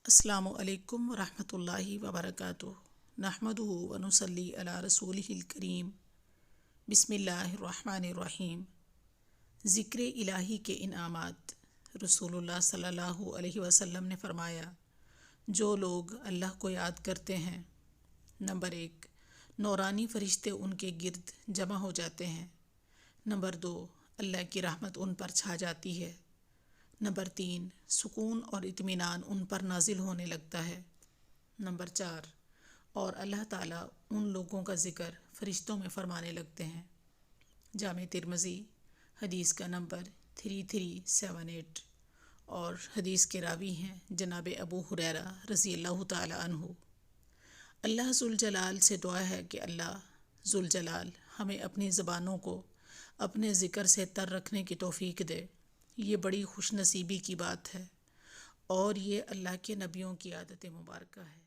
السلام علیکم ورحمۃ اللہ وبرکاتہ۔ نحمدہ ونصلی علی رسولہ الکریم۔ بسم اللہ الرحمن الرحیم۔ ذکر الہی کے انعامات۔ رسول اللہ صلی اللہ علیہ وسلم نے فرمایا، جو لوگ اللہ کو یاد کرتے ہیں، نمبر 1، نورانی فرشتے ان کے گرد جمع ہو جاتے ہیں۔ نمبر 2، اللہ کی رحمت ان پر چھا جاتی ہے۔ نمبر 3، سکون اور اطمینان ان پر نازل ہونے لگتا ہے۔ نمبر 4، اور اللہ تعالیٰ ان لوگوں کا ذکر فرشتوں میں فرمانے لگتے ہیں۔ جامع ترمذی، حدیث کا نمبر 3378، اور حدیث کے راوی ہیں جناب ابو ہریرہ رضی اللہ تعالیٰ عنہ۔ اللہ ذوالجلال سے دعا ہے کہ اللہ ذوالجلال ہمیں اپنی زبانوں کو اپنے ذکر سے تر رکھنے کی توفیق دے۔ یہ بڑی خوش نصیبی کی بات ہے، اور یہ اللہ کے نبیوں کی عادت مبارکہ ہے۔